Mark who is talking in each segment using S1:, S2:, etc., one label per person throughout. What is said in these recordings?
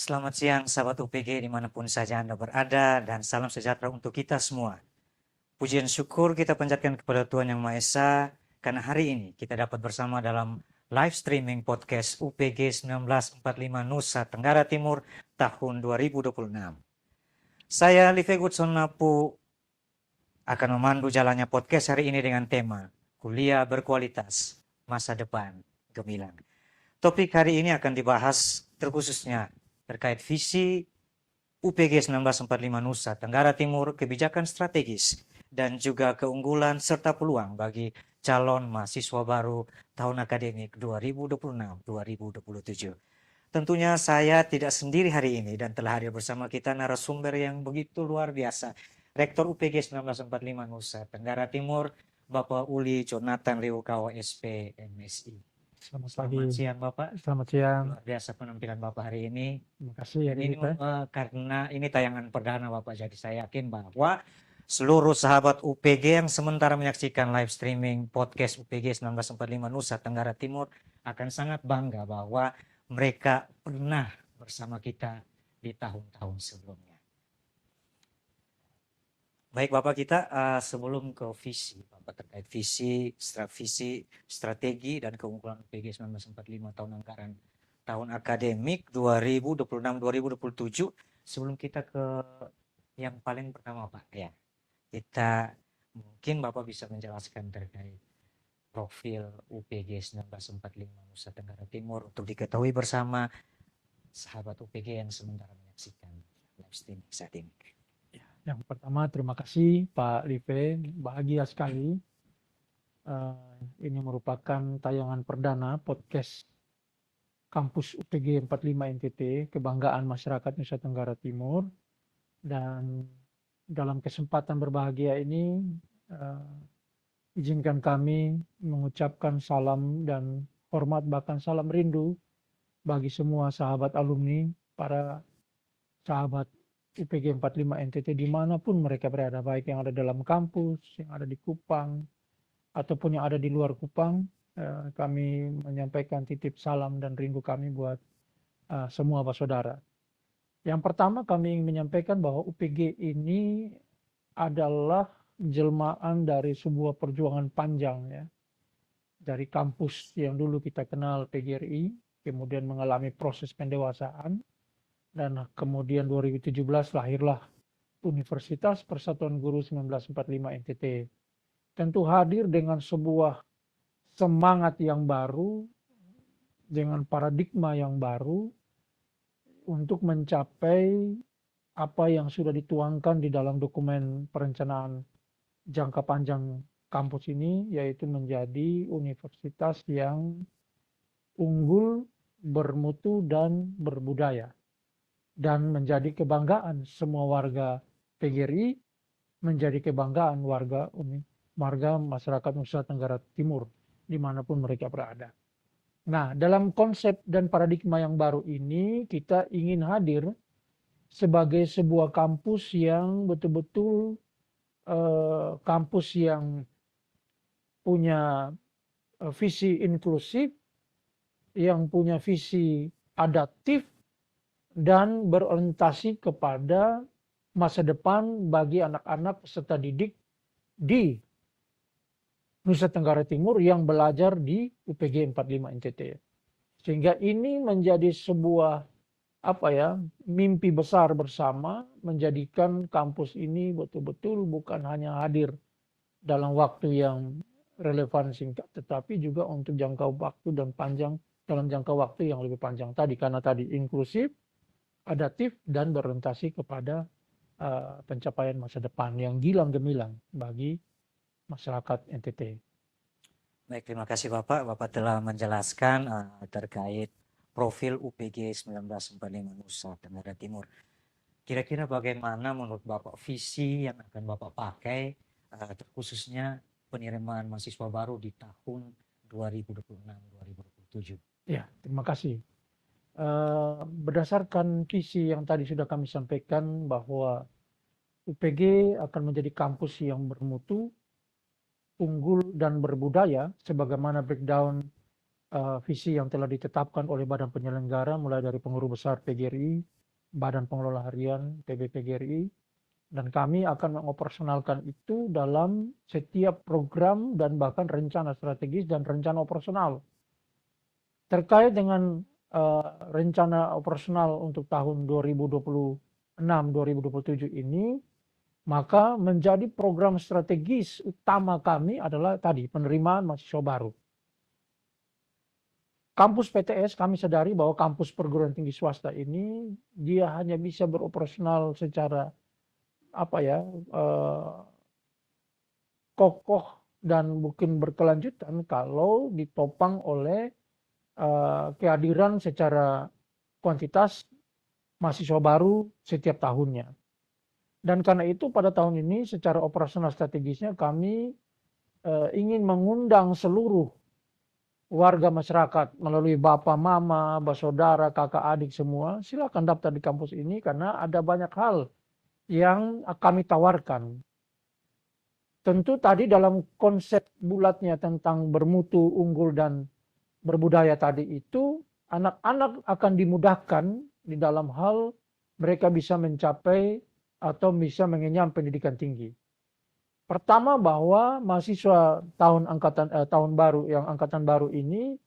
S1: Selamat siang sahabat UPG dimanapun saja Anda berada dan salam sejahtera untuk kita semua. Pujian syukur kita panjatkan kepada Tuhan Yang Maha Esa karena hari ini kita dapat bersama dalam live streaming podcast UPG 1945 Nusa Tenggara Timur tahun 2026. Saya Live Goodson Napu akan memandu jalannya podcast hari ini dengan tema Kuliah Berkualitas Masa Depan Gemilang. Topik hari ini akan dibahas terkhususnya terkait visi UPG 1945 Nusa Tenggara Timur, kebijakan strategis, dan juga keunggulan serta peluang bagi calon mahasiswa baru tahun akademik 2026-2027. Tentunya saya tidak sendiri hari ini dan telah hadir bersama kita narasumber yang begitu luar biasa. Rektor UPG 1945 Nusa Tenggara Timur, Bapak Uli Jonathan Leukawa SP MSI.
S2: Selamat
S1: Selamat siang Bapak.
S2: Selamat siang.
S1: Luar biasa penampilan Bapak hari ini.
S2: Terima kasih ya.
S1: Ini karena ini tayangan perdana Bapak, jadi saya yakin bahwa seluruh sahabat UPG yang sementara menyaksikan live streaming podcast UPG 1945 Nusa Tenggara Timur akan sangat bangga bahwa mereka pernah bersama kita di tahun-tahun sebelumnya. Baik Bapak, kita sebelum ke visi Bapak terkait visi, strategi dan keunggulan UPG 1945 tahun anggaran tahun akademik 2026-2027, sebelum kita ke yang paling pertama Pak ya, kita mungkin Bapak bisa menjelaskan terkait profil UPG 1945 Nusa Tenggara Timur untuk diketahui bersama sahabat UPG yang sementara menyaksikan live streaming saat ini.
S2: Yang pertama, terima kasih Pak Live, bahagia sekali. Ini merupakan tayangan perdana podcast Kampus UPG 45 NTT, kebanggaan masyarakat Nusa Tenggara Timur. Dan dalam kesempatan berbahagia ini, izinkan kami mengucapkan salam dan hormat, bahkan salam rindu bagi semua sahabat alumni, para sahabat UPG 45 NTT dimanapun mereka berada, baik yang ada dalam kampus, yang ada di Kupang, ataupun yang ada di luar Kupang. Kami menyampaikan titip salam dan rindu kami buat semua Pak Saudara. Yang pertama kami ingin menyampaikan bahwa UPG ini adalah jelmaan dari sebuah perjuangan panjang ya. Dari kampus yang dulu kita kenal PGRI, kemudian mengalami proses pendewasaan, dan kemudian 2017 lahirlah Universitas Persatuan Guru 1945 NTT. Tentu hadir dengan sebuah semangat yang baru, dengan paradigma yang baru untuk mencapai apa yang sudah dituangkan di dalam dokumen perencanaan jangka panjang kampus ini, yaitu menjadi universitas yang unggul, bermutu, dan berbudaya. Dan menjadi kebanggaan semua warga PGRI, menjadi kebanggaan warga masyarakat Nusa Tenggara Timur dimanapun mereka berada. Nah, dalam konsep dan paradigma yang baru ini, kita ingin hadir sebagai sebuah kampus yang betul-betul kampus yang punya visi inklusif, yang punya visi adaptif, dan berorientasi kepada masa depan bagi anak-anak peserta didik di Nusa Tenggara Timur yang belajar di UPG 45 NTT. Sehingga ini menjadi sebuah mimpi besar bersama, menjadikan kampus ini betul-betul bukan hanya hadir dalam waktu yang relevan singkat, tetapi juga untuk jangka waktu dan panjang, dalam jangka waktu yang lebih panjang tadi, karena tadi inklusif, adaptif, dan berorientasi kepada pencapaian masa depan yang gilang gemilang bagi masyarakat NTT.
S1: Baik, terima kasih Bapak. Bapak telah menjelaskan terkait profil UPG 1945 Nusa Tenggara Timur. Kira-kira bagaimana menurut Bapak visi yang akan Bapak pakai terkhususnya penerimaan mahasiswa baru di tahun 2026-2027?
S2: Ya, terima kasih. Berdasarkan visi yang tadi sudah kami sampaikan bahwa UPG akan menjadi kampus yang bermutu, unggul, dan berbudaya sebagaimana breakdown visi yang telah ditetapkan oleh Badan Penyelenggara mulai dari Pengurus Besar PGRI Badan Pengelola Harian PBPGRI, dan kami akan mengoperasionalkan itu dalam setiap program dan bahkan rencana strategis dan rencana operasional. Terkait dengan rencana operasional untuk tahun 2026-2027 ini, maka menjadi program strategis utama kami adalah tadi penerimaan mahasiswa baru. Kampus PTS, kami sadari bahwa kampus perguruan tinggi swasta ini dia hanya bisa beroperasional secara kokoh dan mungkin berkelanjutan kalau ditopang oleh kehadiran secara kuantitas mahasiswa baru setiap tahunnya. Dan karena itu pada tahun ini secara operasional strategisnya kami ingin mengundang seluruh warga masyarakat melalui bapak, mama, saudara, kakak, adik semua, silakan daftar di kampus ini karena ada banyak hal yang kami tawarkan. Tentu tadi dalam konsep bulatnya tentang bermutu, unggul, dan berbudaya tadi itu, anak-anak akan dimudahkan di dalam hal mereka bisa mencapai atau bisa mengenyam pendidikan tinggi. Pertama bahwa mahasiswa tahun baru yang angkatan baru ini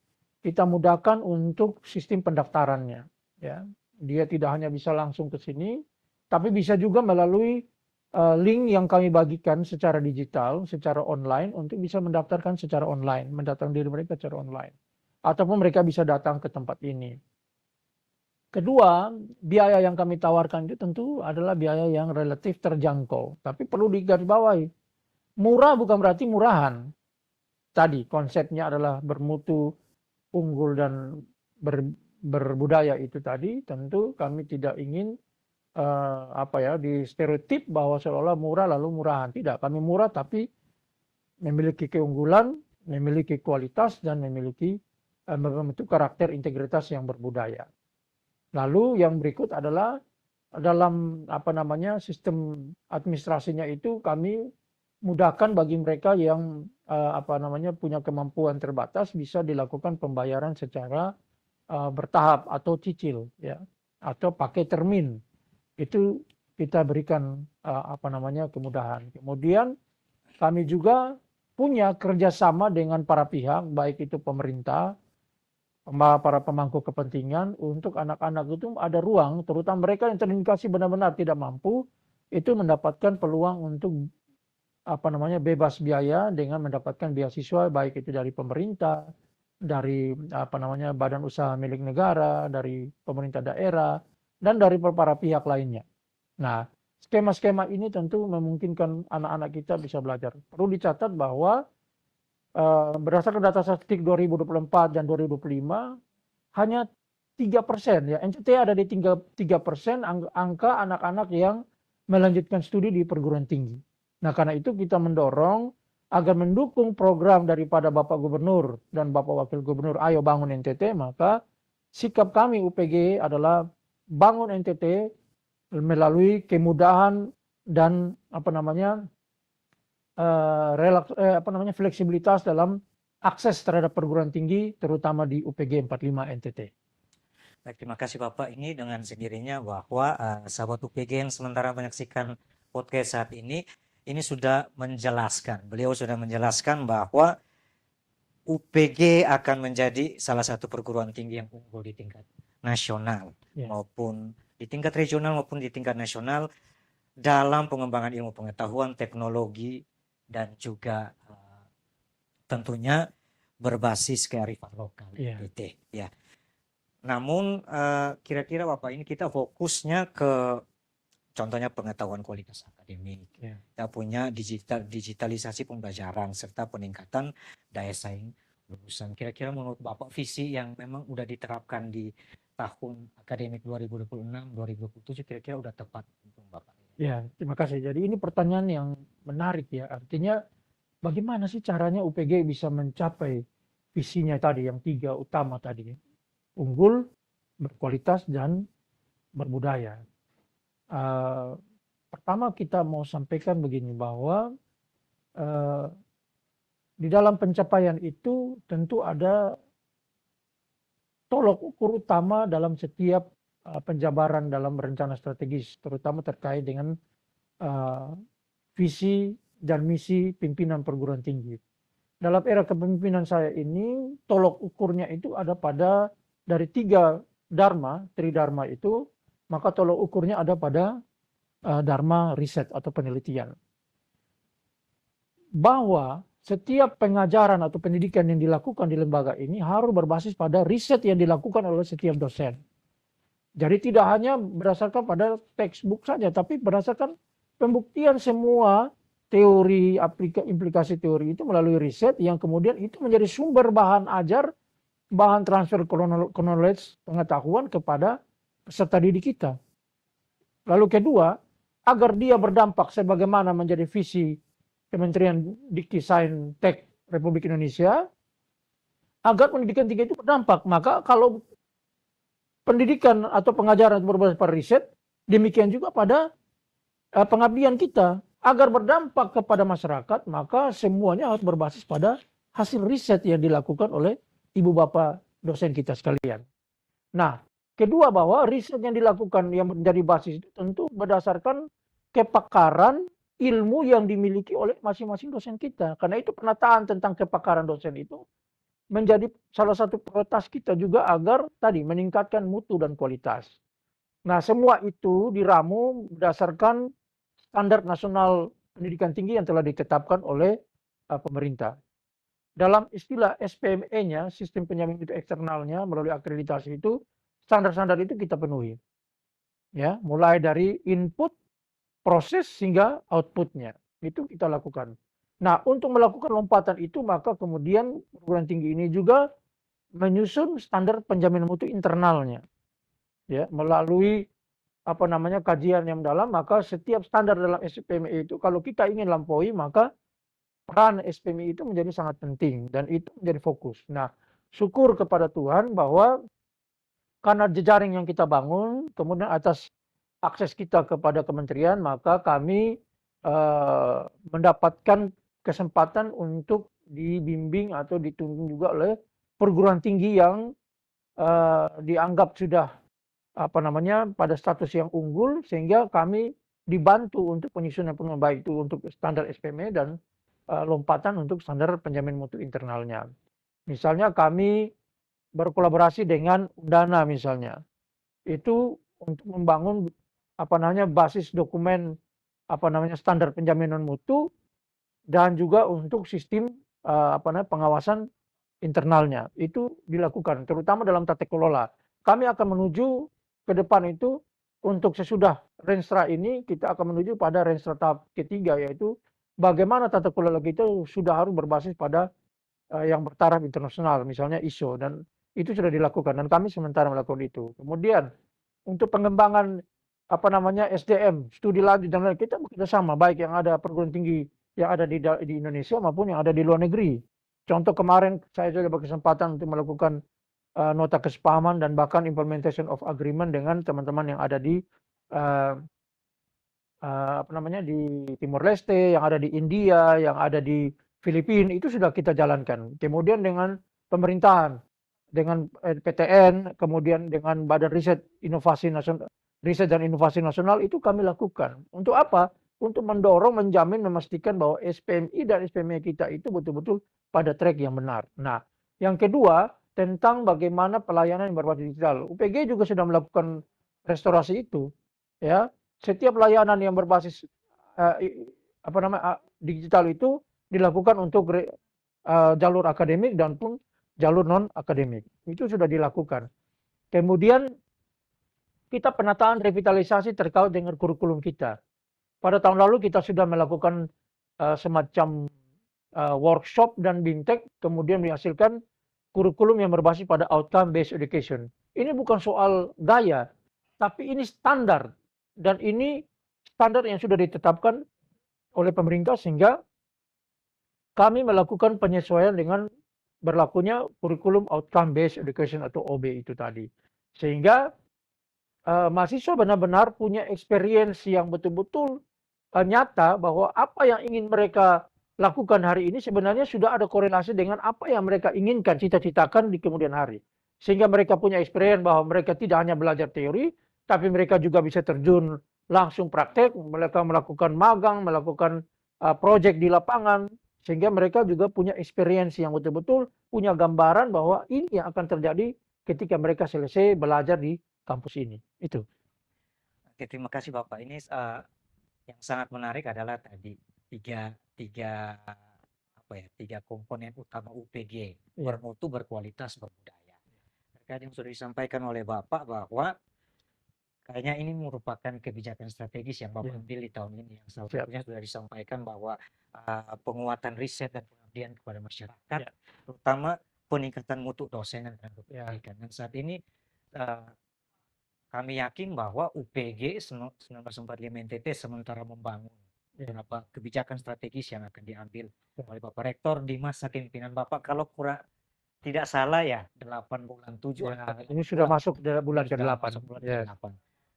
S2: kita mudahkan untuk sistem pendaftarannya, ya. Dia tidak hanya bisa langsung ke sini, tapi bisa juga melalui link yang kami bagikan secara digital, secara online untuk bisa mendaftarkan secara online, mendaftarkan diri mereka secara online. Ataupun mereka bisa datang ke tempat ini. Kedua, biaya yang kami tawarkan itu tentu adalah biaya yang relatif terjangkau. Tapi perlu digarisbawahi, murah bukan berarti murahan. Tadi konsepnya adalah bermutu, unggul, dan berbudaya itu tadi. Tentu kami tidak ingin di stereotip bahwa seolah murah lalu murahan. Tidak, kami murah tapi memiliki keunggulan, memiliki kualitas, dan memiliki membentuk karakter integritas yang berbudaya. Lalu yang berikut adalah dalam sistem administrasinya itu kami mudahkan bagi mereka yang punya kemampuan terbatas bisa dilakukan pembayaran secara bertahap atau cicil, ya, atau pakai termin. Itu kita berikan kemudahan. Kemudian kami juga punya kerjasama dengan para pihak, baik itu pemerintah, para pemangku kepentingan, untuk anak-anak itu ada ruang, terutama mereka yang terindikasi benar-benar tidak mampu, itu mendapatkan peluang untuk bebas biaya dengan mendapatkan beasiswa, baik itu dari pemerintah, dari badan usaha milik negara, dari pemerintah daerah, dan dari para pihak lainnya. Nah, skema-skema ini tentu memungkinkan anak-anak kita bisa belajar. Perlu dicatat bahwa berdasarkan data statistik 2024 dan 2025 hanya 3%, ya, NCT ada di 3% angka anak-anak yang melanjutkan studi di perguruan tinggi. Nah, karena itu kita mendorong agar mendukung program daripada Bapak Gubernur dan Bapak Wakil Gubernur, ayo bangun NTT, maka sikap kami UPG adalah bangun NTT melalui kemudahan dan fleksibilitas dalam akses terhadap perguruan tinggi, terutama di UPG 45 NTT.
S1: Baik, terima kasih Bapak. Ini dengan sendirinya bahwa sahabat UPG yang sementara menyaksikan podcast saat ini sudah menjelaskan. Beliau sudah menjelaskan bahwa UPG akan menjadi salah satu perguruan tinggi yang unggul di tingkat nasional, maupun di tingkat regional maupun di tingkat nasional dalam pengembangan ilmu pengetahuan, teknologi, dan juga tentunya berbasis kearifan lokal. Ya. Namun kira-kira Bapak, ini kita fokusnya ke contohnya pengetahuan kualitas akademik. Kita punya digitalisasi pembelajaran serta peningkatan daya saing lulusan. Kira-kira menurut Bapak visi yang memang udah diterapkan di tahun akademik 2026-2027 kira-kira udah tepat untuk Bapak?
S2: Ya, terima kasih. Jadi ini pertanyaan yang menarik, ya. Artinya bagaimana sih caranya UPG bisa mencapai visinya tadi yang 3 utama tadi, unggul, berkualitas, dan berbudaya. Pertama kita mau sampaikan begini, bahwa di dalam pencapaian itu tentu ada tolok ukur utama dalam setiap penjabaran dalam rencana strategis, terutama terkait dengan visi dan misi pimpinan perguruan tinggi. Dalam era kepemimpinan saya ini, tolok ukurnya itu ada pada dari 3 dharma, tridharma itu, maka tolok ukurnya ada pada dharma riset atau penelitian. Bahwa setiap pengajaran atau pendidikan yang dilakukan di lembaga ini harus berbasis pada riset yang dilakukan oleh setiap dosen. Jadi tidak hanya berdasarkan pada textbook saja, tapi berdasarkan pembuktian semua teori, implikasi teori itu melalui riset yang kemudian itu menjadi sumber bahan ajar, bahan transfer knowledge, pengetahuan kepada peserta didik kita. Lalu kedua, agar dia berdampak sebagaimana menjadi visi Kementerian Dikti Sains Tek Republik Indonesia, agar pendidikan tinggi itu berdampak. Maka kalau pendidikan atau pengajaran berbasis pada riset, demikian juga pada pengabdian kita. Agar berdampak kepada masyarakat, maka semuanya harus berbasis pada hasil riset yang dilakukan oleh ibu bapak dosen kita sekalian. Nah, kedua bahwa riset yang dilakukan yang menjadi basis itu tentu berdasarkan kepakaran ilmu yang dimiliki oleh masing-masing dosen kita. Karena itu penataan tentang kepakaran dosen itu menjadi salah satu prioritas kita juga agar tadi meningkatkan mutu dan kualitas. Nah, semua itu diramu berdasarkan standar nasional pendidikan tinggi yang telah ditetapkan oleh pemerintah. Dalam istilah SPME-nya, sistem penjamin mutu eksternalnya melalui akreditasi itu, standar-standar itu kita penuhi. Ya, mulai dari input, proses hingga outputnya. Itu kita lakukan. Nah, untuk melakukan lompatan itu maka kemudian perguruan tinggi ini juga menyusun standar penjaminan mutu internalnya. Ya, melalui kajian yang mendalam, maka setiap standar dalam SPMI itu kalau kita ingin lampaui maka peran SPMI itu menjadi sangat penting dan itu menjadi fokus. Nah, syukur kepada Tuhan bahwa karena jejaring yang kita bangun, kemudian atas akses kita kepada kementerian, maka kami mendapatkan kesempatan untuk dibimbing atau dituntun juga oleh perguruan tinggi yang dianggap sudah pada status yang unggul, sehingga kami dibantu untuk penyusunan baik itu untuk standar SPME dan lompatan untuk standar penjamin mutu internalnya. Misalnya kami berkolaborasi dengan Undana misalnya, itu untuk membangun basis dokumen standar penjaminan mutu dan juga untuk sistem pengawasan internalnya itu dilakukan, terutama dalam tata kelola. Kami akan menuju ke depan itu untuk sesudah Renstra ini kita akan menuju pada Renstra tahap ketiga, yaitu bagaimana tata kelola kita sudah harus berbasis pada yang bertaraf internasional, misalnya ISO, dan itu sudah dilakukan dan kami sementara melakukan itu. Kemudian untuk pengembangan SDM, studi lanjut dan lain, kita bekerjasama baik yang ada perguruan tinggi yang ada di Indonesia maupun yang ada di luar negeri. Contoh kemarin saya juga berkesempatan untuk melakukan nota kesepahaman dan bahkan implementation of agreement dengan teman-teman yang ada di di Timor Leste, yang ada di India, yang ada di Filipina, itu sudah kita jalankan. Kemudian dengan pemerintahan, dengan PTN, kemudian dengan Badan Riset dan Inovasi Nasional itu kami lakukan. Untuk apa? Untuk mendorong, menjamin, memastikan bahwa SPMI dan SPME kita itu betul-betul pada track yang benar. Nah, yang kedua tentang bagaimana pelayanan yang berbasis digital. UPG juga sudah melakukan restorasi itu. Ya, setiap layanan yang berbasis digital itu dilakukan untuk jalur akademik dan pun jalur non akademik. Itu sudah dilakukan. Kemudian kita penataan revitalisasi terkait dengan kurikulum kita. Pada tahun lalu kita sudah melakukan semacam workshop dan BIMTEK, kemudian menghasilkan kurikulum yang berbasis pada outcome based education. Ini bukan soal gaya, tapi ini standar. Dan ini standar yang sudah ditetapkan oleh pemerintah, sehingga kami melakukan penyesuaian dengan berlakunya kurikulum outcome based education atau OB itu tadi. Sehingga mahasiswa benar-benar punya experience yang betul-betul nyata bahwa apa yang ingin mereka lakukan hari ini sebenarnya sudah ada korelasi dengan apa yang mereka inginkan, cita-citakan di kemudian hari. sehingga mereka punya experience bahwa mereka tidak hanya belajar teori, tapi mereka juga bisa terjun langsung praktek, mereka melakukan magang, melakukan proyek di lapangan, sehingga mereka juga punya experience yang betul-betul punya gambaran bahwa ini yang akan terjadi ketika mereka selesai belajar di kampus ini. Itu.
S1: Oke, terima kasih Bapak. Ini yang sangat menarik adalah tadi tiga tiga apa ya, tiga komponen utama UPG,
S2: Iya.
S1: bermutu, berkualitas, berbudaya. Terkait yang sudah disampaikan oleh Bapak bahwa kayaknya ini merupakan kebijakan strategis yang Bapak
S2: Iya.
S1: ambil di tahun ini, yang salah
S2: Siap.
S1: satunya sudah disampaikan bahwa penguatan riset dan pengabdian kepada masyarakat,
S2: Ya.
S1: terutama peningkatan mutu dosen dan tenaga
S2: Ya.
S1: pendidikan. Dan saat ini kami yakin bahwa UPG 1945 NTT sementara membangun
S2: Ya.
S1: beberapa kebijakan strategis yang akan diambil
S2: Ya.
S1: oleh Bapak Rektor di masa kepemimpinan Bapak. Kalau kurang tidak salah ya 8 bulan 7
S2: Ya,
S1: atau 8
S2: ini sudah
S1: bulan,
S2: masuk bulan
S1: sudah
S2: ke-8.
S1: masuk bulan
S2: Yes.
S1: ke-8.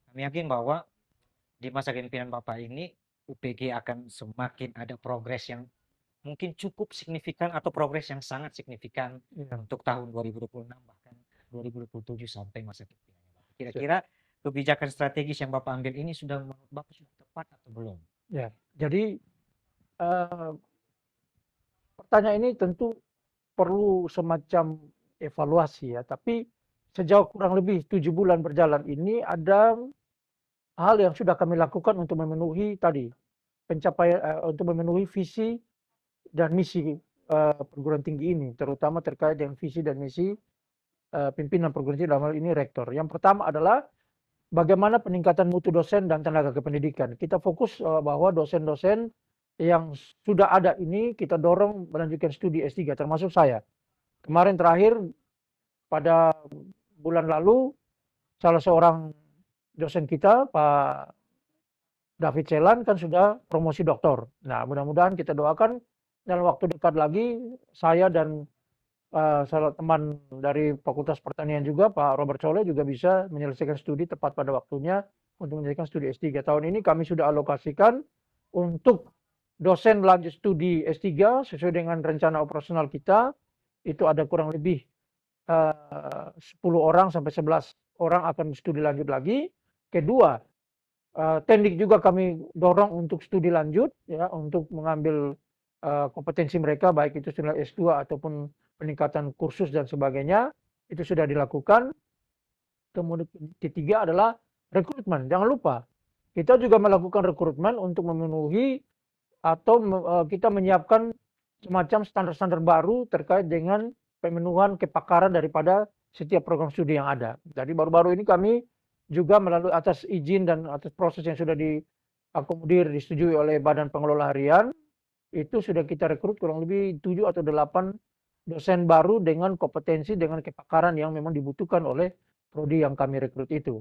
S1: Kami yakin bahwa di masa kepemimpinan Bapak ini UPG akan semakin ada progres yang mungkin cukup signifikan atau progres yang sangat signifikan
S2: Ya.
S1: untuk tahun 2026 bahkan 2027 sampai masa kepemimpinan Bapak. Kira-kira kebijakan strategis yang Bapak ambil ini sudah menurut Bapak sudah tepat atau belum?
S2: Ya, jadi pertanyaan ini tentu perlu semacam evaluasi ya, tapi sejauh kurang lebih 7 bulan berjalan ini ada hal yang sudah kami lakukan untuk memenuhi tadi pencapaian untuk memenuhi visi dan misi perguruan tinggi ini, terutama terkait dengan visi dan misi pimpinan perguruan tinggi dalam hal ini rektor. Yang pertama adalah bagaimana peningkatan mutu dosen dan tenaga kependidikan. Kita fokus bahwa dosen-dosen yang sudah ada ini kita dorong melanjutkan studi S3, termasuk saya. Kemarin terakhir pada bulan lalu salah seorang dosen kita, Pak David Celan, kan sudah promosi doktor. Nah, mudah-mudahan kita doakan dalam waktu dekat lagi saya dan salah teman dari Fakultas Pertanian juga, Pak Robert Soleh, juga bisa menyelesaikan studi tepat pada waktunya untuk menyelesaikan studi S3. Tahun ini kami sudah alokasikan untuk dosen lanjut studi S3 sesuai dengan rencana operasional kita, itu ada kurang lebih 10 orang sampai 11 orang akan studi lanjut lagi. Kedua, teknik juga kami dorong untuk studi lanjut ya, untuk mengambil kompetensi mereka baik itu studi S2 ataupun peningkatan kursus dan sebagainya, itu sudah dilakukan. Kemudian ketiga adalah rekrutmen. Jangan lupa kita juga melakukan rekrutmen untuk memenuhi atau kita menyiapkan semacam standar-standar baru terkait dengan pemenuhan kepakaran daripada setiap program studi yang ada. Jadi baru-baru ini kami juga melalui atas izin dan atas proses yang sudah diakomodir, disetujui oleh Badan Pengelola Harian, itu sudah kita rekrut kurang lebih 7 atau 8 dosen baru dengan kompetensi, dengan kepakaran yang memang dibutuhkan oleh prodi yang kami rekrut itu.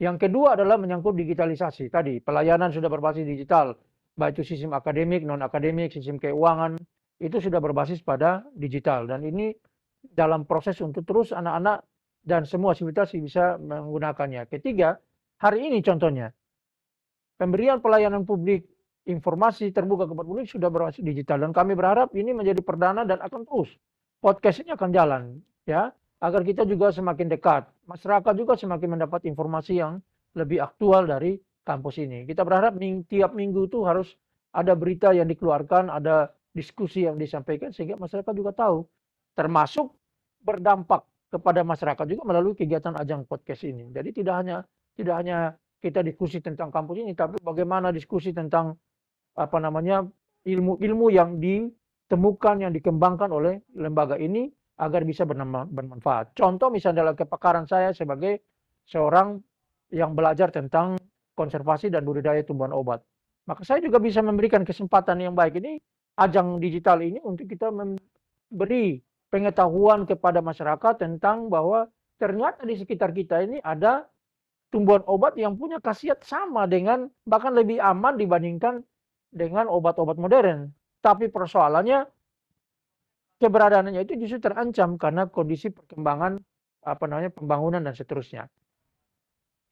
S2: Yang kedua adalah menyangkut digitalisasi. Tadi pelayanan sudah berbasis digital, baik itu sistem akademik, non-akademik, sistem keuangan, itu sudah berbasis pada digital. Dan ini dalam proses untuk terus anak-anak dan semua sivitas bisa menggunakannya. Ketiga, hari ini contohnya, pemberian pelayanan publik, informasi terbuka kepada publik sudah berbasis digital. Dan kami berharap ini menjadi perdana dan akan terus. Podcast ini akan jalan, ya, agar kita juga semakin dekat. Masyarakat juga semakin mendapat informasi yang lebih aktual dari kampus ini. Kita berharap tiap minggu itu harus ada berita yang dikeluarkan, ada diskusi yang disampaikan sehingga masyarakat juga tahu. Termasuk berdampak kepada masyarakat juga melalui kegiatan ajang podcast ini. Jadi tidak hanya kita diskusi tentang kampus ini, tapi bagaimana diskusi tentang ilmu-ilmu yang ditemukan, yang dikembangkan oleh lembaga ini agar bisa bermanfaat. Contoh misalnya dalam kepakaran saya sebagai seorang yang belajar tentang konservasi dan budidaya tumbuhan obat. Maka saya juga bisa memberikan kesempatan yang baik ini, ajang digital ini, untuk kita memberi pengetahuan kepada masyarakat tentang bahwa ternyata di sekitar kita ini ada tumbuhan obat yang punya khasiat sama dengan, bahkan lebih aman dibandingkan dengan obat-obat modern. Tapi persoalannya keberadaannya itu justru terancam karena kondisi perkembangan pembangunan dan seterusnya.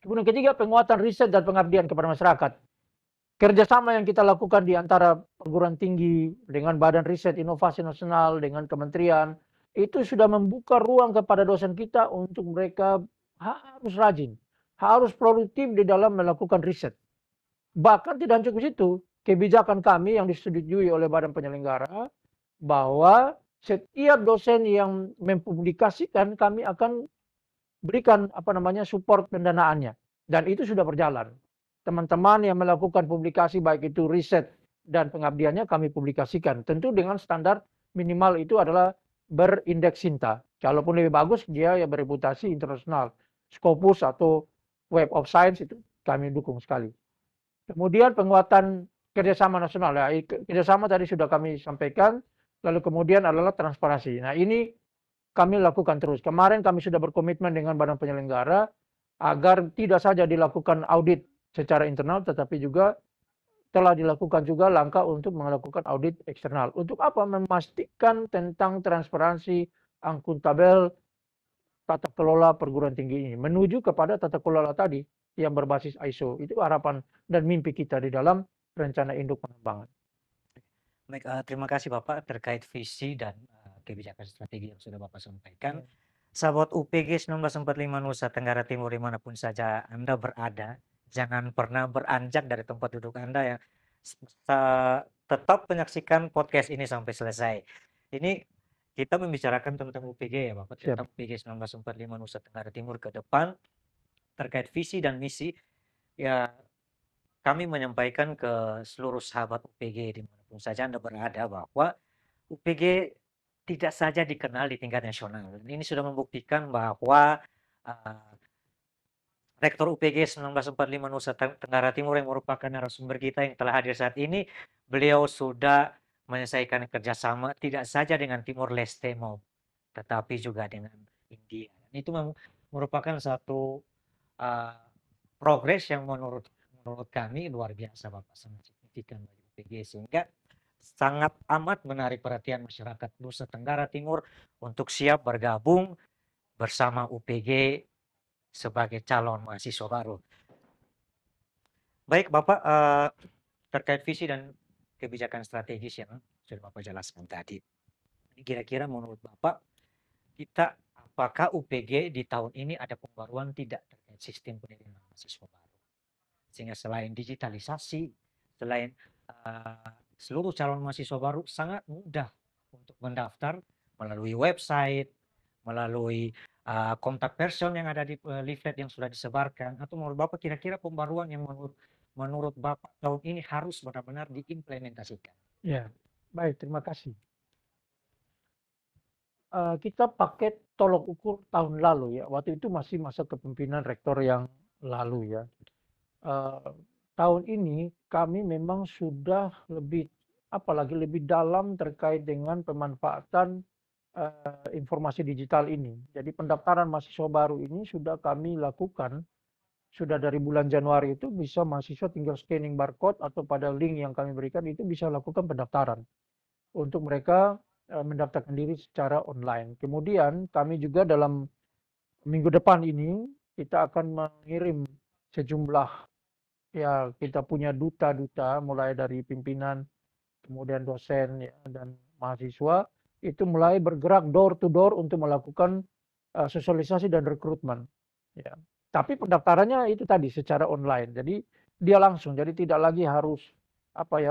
S2: Kemudian ketiga, penguatan riset dan pengabdian kepada masyarakat. Kerjasama yang kita lakukan di antara perguruan tinggi dengan Badan Riset Inovasi Nasional, dengan kementerian, itu sudah membuka ruang kepada dosen kita untuk mereka harus rajin, harus produktif di dalam melakukan riset. Bahkan tidak cukup situ, kebijakan kami yang disetujui oleh badan penyelenggara bahwa setiap dosen yang mempublikasikan kami akan berikan support pendanaannya, dan itu sudah berjalan. Teman-teman yang melakukan publikasi baik itu riset dan pengabdiannya kami publikasikan, tentu dengan standar minimal itu adalah berindeks Sinta. Kalaupun lebih bagus dia ya bereputasi internasional, Scopus atau Web of Science itu kami dukung sekali. Kemudian penguatan kerjasama nasional, ya kerjasama tadi sudah kami sampaikan. Lalu kemudian adalah transparansi. Nah ini kami lakukan terus. Kemarin kami sudah berkomitmen dengan badan penyelenggara agar tidak saja dilakukan audit secara internal, tetapi juga telah dilakukan juga langkah untuk melakukan audit eksternal. Untuk apa? Memastikan tentang transparansi, akuntabel, tata kelola perguruan tinggi ini. Menuju kepada tata kelola tadi yang berbasis ISO. Itu harapan dan mimpi kita di dalam rencana induk pengembangan.
S1: Baik, terima kasih Bapak terkait visi dan kebijakan strategi yang sudah Bapak sampaikan. Sahabat UPG 1945 Nusa Tenggara Timur dimanapun saja Anda berada, jangan pernah beranjak dari tempat duduk Anda ya. Tetap menyaksikan podcast ini sampai selesai. Ini kita membicarakan tentang UPG ya Bapak,
S2: Siap.
S1: tentang UPG 1945 Nusa Tenggara Timur ke depan terkait visi dan misi. Ya, kami menyampaikan ke seluruh sahabat UPG dimanapun saja Anda berada bahwa UPG tidak saja dikenal di tingkat nasional. Ini sudah membuktikan bahwa Rektor UPG 1945 Nusa Tenggara Timur yang merupakan narasumber kita yang telah hadir saat ini, beliau sudah menyelesaikan kerjasama tidak saja dengan Timor Leste tetapi juga dengan India. Itu merupakan satu progres yang menurut kami luar biasa Bapak, sangat signifikan bagi UPG, sehingga sangat amat menarik perhatian masyarakat Nusa Tenggara Timur untuk siap bergabung bersama UPG sebagai calon mahasiswa baru. Baik Bapak, terkait visi dan kebijakan strategis yang sudah Bapak jelaskan tadi. Kira-kira menurut Bapak, apakah UPG di tahun ini ada pembaruan tidak terkait sistem penerimaan mahasiswa baru? Sehingga selain digitalisasi, selain seluruh calon mahasiswa baru sangat mudah untuk mendaftar melalui website, melalui kontak person yang ada di leaflet yang sudah disebarkan, atau menurut Bapak kira-kira pembaruan yang menurut Bapak tahun ini harus benar-benar diimplementasikan?
S2: Ya, baik, terima kasih. Kita pakai tolok ukur tahun lalu ya, waktu itu masih masa kepemimpinan rektor yang lalu ya. Tahun ini kami memang sudah lebih dalam terkait dengan pemanfaatan informasi digital ini. Jadi pendaftaran mahasiswa baru ini sudah kami lakukan, sudah dari bulan Januari itu bisa mahasiswa tinggal scanning barcode atau pada link yang kami berikan itu bisa lakukan pendaftaran untuk mereka mendaftarkan diri secara online. Kemudian kami juga dalam minggu depan ini kita akan mengirim sejumlah, ya kita punya duta-duta mulai dari pimpinan, kemudian dosen ya, dan mahasiswa itu mulai bergerak door to door untuk melakukan sosialisasi dan rekrutmen. Ya. Tapi pendaftarannya itu tadi secara online. Jadi dia langsung, jadi tidak lagi harus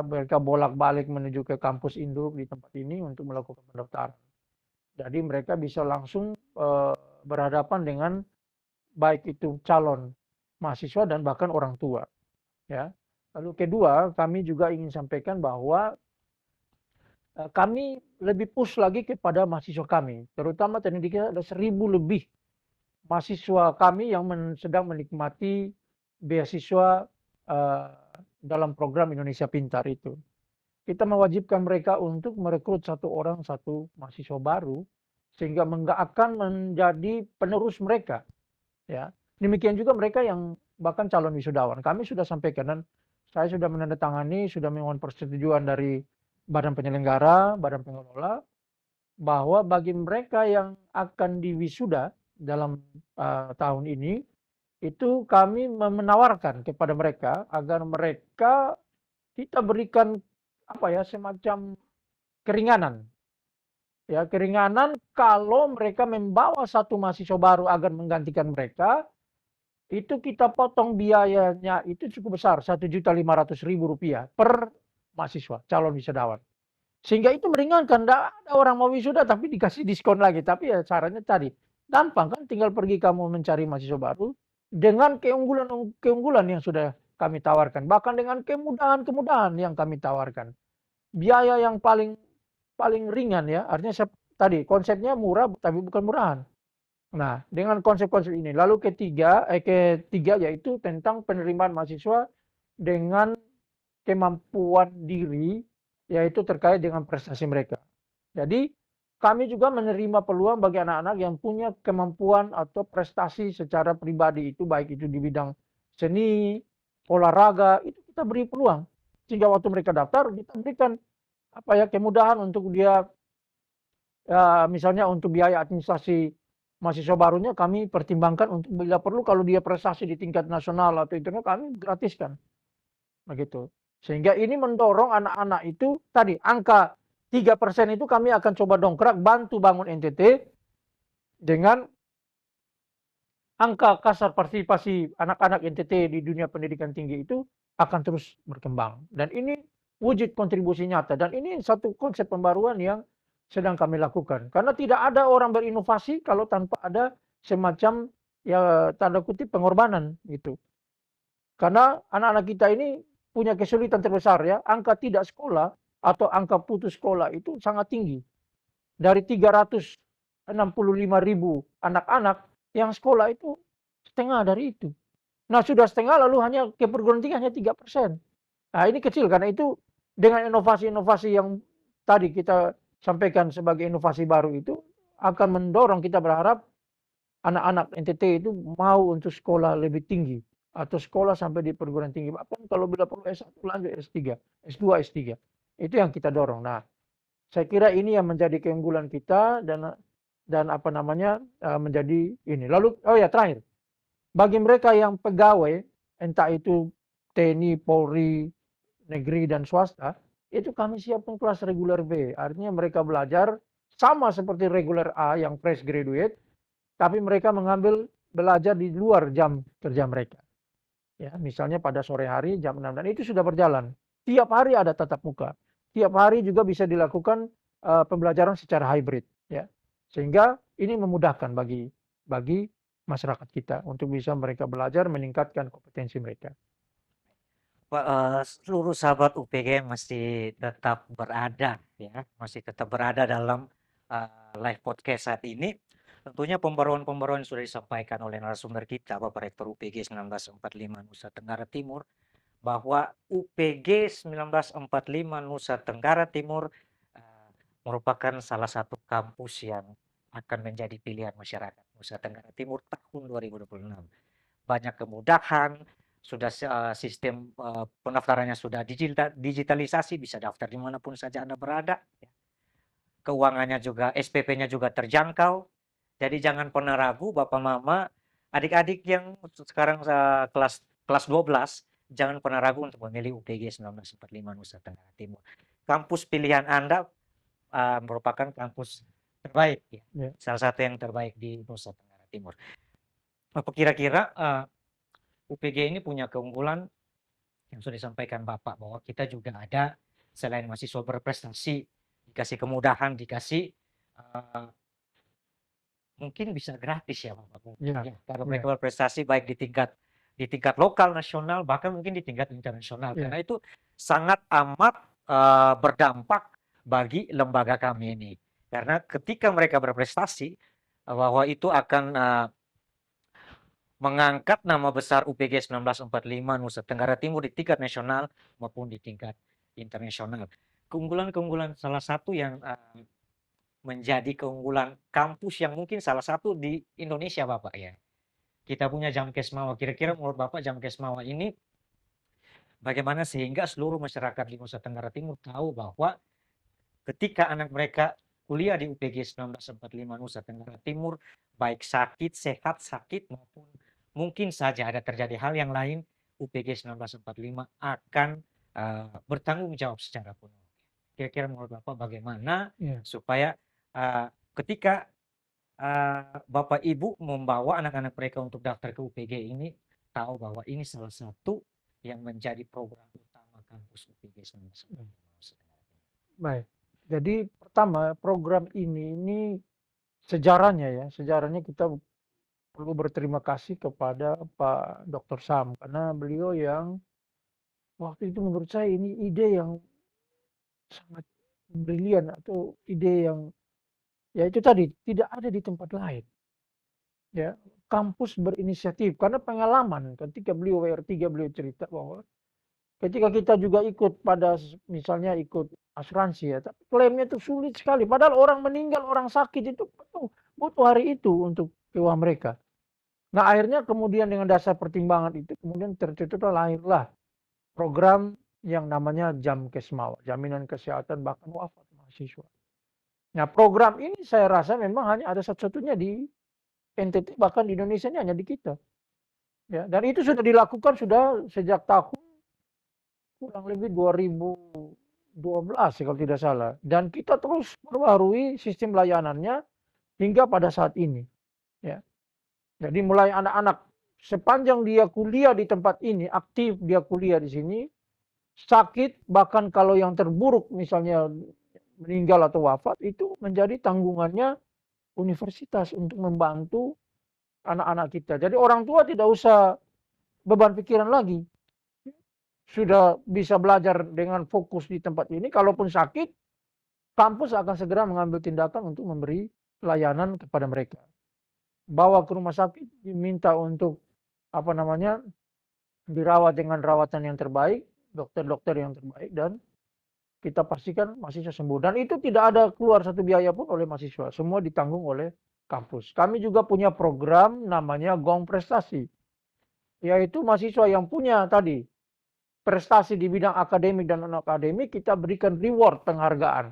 S2: mereka bolak-balik menuju ke kampus induk di tempat ini untuk melakukan pendaftaran. Jadi mereka bisa langsung berhadapan dengan baik itu calon mahasiswa dan bahkan orang tua. Ya. Lalu kedua, kami juga ingin sampaikan bahwa kami lebih push lagi kepada mahasiswa kami, terutama tadi kita ada 1.000 lebih mahasiswa kami yang sedang menikmati beasiswa dalam program Indonesia Pintar itu. Kita mewajibkan mereka untuk merekrut satu orang satu mahasiswa baru sehingga akan menjadi penerus mereka. Ya, demikian juga mereka yang bahkan calon wisudawan. Kami sudah sampaikan dan saya sudah menandatangani, sudah memohon persetujuan dari badan penyelenggara, badan pengelola, bahwa bagi mereka yang akan diwisuda dalam tahun ini, itu kami menawarkan kepada mereka agar mereka kita berikan semacam keringanan Ya, keringanan kalau mereka membawa satu mahasiswa baru agar menggantikan mereka, itu kita potong biayanya itu cukup besar, Rp1.500.000 per mahasiswa, calon wisudawan. Sehingga itu meringankan, tidak ada orang mau wisuda tapi dikasih diskon lagi. Tapi ya caranya tadi, gampang kan, tinggal pergi kamu mencari mahasiswa baru dengan keunggulan-keunggulan yang sudah kami tawarkan. Bahkan dengan kemudahan-kemudahan yang kami tawarkan. Biaya yang paling paling ringan ya, artinya tadi konsepnya murah tapi bukan murahan. Nah, dengan konsep-konsep ini. Lalu ketiga yaitu tentang penerimaan mahasiswa dengan kemampuan diri, yaitu terkait dengan prestasi mereka. Jadi, kami juga menerima peluang bagi anak-anak yang punya kemampuan atau prestasi secara pribadi itu, baik itu di bidang seni, olahraga, itu kita beri peluang. Sehingga waktu mereka daftar, kita berikan kemudahan untuk dia, misalnya untuk biaya administrasi mahasiswa barunya kami pertimbangkan untuk bila perlu kalau dia prestasi di tingkat nasional atau internasional kami gratiskan. Begitu. Sehingga ini mendorong anak-anak itu tadi angka 3% itu kami akan coba dongkrak bantu bangun NTT dengan angka kasar partisipasi anak-anak NTT di dunia pendidikan tinggi itu akan terus berkembang. Dan ini wujud kontribusi nyata dan ini satu konsep pembaruan yang sedang kami lakukan. Karena tidak ada orang berinovasi kalau tanpa ada semacam ya tanda kutip pengorbanan gitu. Karena anak-anak kita ini punya kesulitan terbesar ya, angka tidak sekolah atau angka putus sekolah itu sangat tinggi. Dari 365.000 anak-anak yang sekolah itu setengah dari itu. Nah sudah setengah lalu hanya ke perguruan tinggi hanya 3%. Nah ini kecil karena itu dengan inovasi-inovasi yang tadi kita sampaikan sebagai inovasi baru itu akan mendorong kita berharap anak-anak NTT itu mau untuk sekolah lebih tinggi atau sekolah sampai di perguruan tinggi. Bahkan kalau bila perlu S1 lanjut S3, S2, S3. Itu yang kita dorong. Nah, saya kira ini yang menjadi keunggulan kita dan menjadi ini. Lalu terakhir, bagi mereka yang pegawai entah itu TNI, Polri, negeri dan swasta, itu kami siapkan kelas reguler B. Artinya mereka belajar sama seperti reguler A yang fresh graduate, tapi mereka belajar di luar jam kerja mereka. Ya, misalnya pada sore hari jam 6 dan itu sudah berjalan. Tiap hari ada tatap muka. Tiap hari juga bisa dilakukan pembelajaran secara hybrid ya. Sehingga ini memudahkan bagi masyarakat kita untuk bisa mereka belajar meningkatkan kompetensi mereka.
S1: Seluruh sahabat UPG masih tetap berada ya, masih tetap berada dalam live podcast saat ini. Tentunya pembaruan-pembaruan sudah disampaikan oleh narasumber kita, Bapak Rektor UPG 1945 Nusa Tenggara Timur, bahwa UPG 1945 Nusa Tenggara Timur merupakan salah satu kampus yang akan menjadi pilihan masyarakat Nusa Tenggara Timur tahun 2026. Banyak kemudahan, sudah sistem pendaftarannya sudah digitalisasi, bisa daftar dimanapun saja Anda berada. Keuangannya juga, SPP-nya juga terjangkau. Jadi jangan pernah ragu Bapak Mama, adik-adik yang sekarang kelas 12, jangan pernah ragu untuk memilih UPG 1945 Nusa Tenggara Timur. Kampus pilihan Anda merupakan kampus terbaik ya.
S2: Ya.
S1: Salah satu yang terbaik di Nusa Tenggara Timur. Apa kira-kira UPG ini punya keunggulan yang sudah disampaikan Bapak, bahwa kita juga ada selain mahasiswa berprestasi, dikasih kemudahan, dikasih mungkin bisa gratis ya Bapak.
S2: Ya.
S1: Kalau mereka berprestasi baik di tingkat lokal, nasional, bahkan mungkin di tingkat internasional.
S2: Ya.
S1: Karena itu sangat amat berdampak bagi lembaga kami ini. Karena ketika mereka berprestasi, bahwa itu akan mengangkat nama besar UPG 1945 Nusa Tenggara Timur di tingkat nasional maupun di tingkat internasional. Keunggulan-keunggulan salah satu yang menjadi keunggulan kampus yang mungkin salah satu di Indonesia Bapak ya. Kita punya Jamkes Mawar. Kira-kira menurut Bapak Jamkes Mawar ini bagaimana sehingga seluruh masyarakat di Nusa Tenggara Timur tahu bahwa ketika anak mereka kuliah di UPG 1945 Nusa Tenggara Timur, baik sakit, sehat, sakit maupun mungkin saja ada terjadi hal yang lain, UPG 1945 akan bertanggung jawab secara penuh. Kira-kira menurut Bapak bagaimana supaya ketika Bapak Ibu membawa anak-anak mereka untuk daftar ke UPG ini, tahu bahwa ini salah satu yang menjadi program utama kampus UPG 1945.
S2: Baik. Jadi pertama program ini sejarahnya kita perlu berterima kasih kepada Pak Dr. Sam karena beliau yang waktu itu menurut saya ini ide yang sangat brilian atau ide yang ya itu tadi tidak ada di tempat lain. Ya, kampus berinisiatif karena pengalaman ketika beliau WR3 beliau cerita bahwa ketika kita juga ikut pada misalnya ikut asuransi ya, tapi klaimnya itu sulit sekali. Padahal orang meninggal, orang sakit itu butuh hari itu untuk kewah mereka. Nah akhirnya kemudian dengan dasar pertimbangan itu kemudian terciptalah lahirlah program yang namanya Jamkesmawa, jaminan kesehatan bahkan wafat mahasiswa. Nah program ini saya rasa memang hanya ada satu-satunya di NTT bahkan di Indonesia ini hanya di kita. Ya, dan itu sudah dilakukan sudah sejak tahun kurang lebih 2012 kalau tidak salah. Dan kita terus perbarui sistem layanannya hingga pada saat ini. Ya. Jadi mulai anak-anak sepanjang dia kuliah di tempat ini, aktif dia kuliah di sini, sakit bahkan kalau yang terburuk misalnya meninggal atau wafat itu menjadi tanggungannya universitas untuk membantu anak-anak kita. Jadi orang tua tidak usah beban pikiran lagi. Sudah bisa belajar dengan fokus di tempat ini. Kalaupun sakit, kampus akan segera mengambil tindakan untuk memberi layanan kepada mereka. Bawa ke rumah sakit, diminta untuk apa namanya dirawat dengan rawatan yang terbaik, dokter-dokter yang terbaik, dan kita pastikan mahasiswa sembuh. Dan itu tidak ada keluar satu biaya pun oleh mahasiswa. Semua ditanggung oleh kampus. Kami juga punya program namanya Gong Prestasi. Yaitu mahasiswa yang punya tadi prestasi di bidang akademik dan non-akademik, kita berikan reward penghargaan.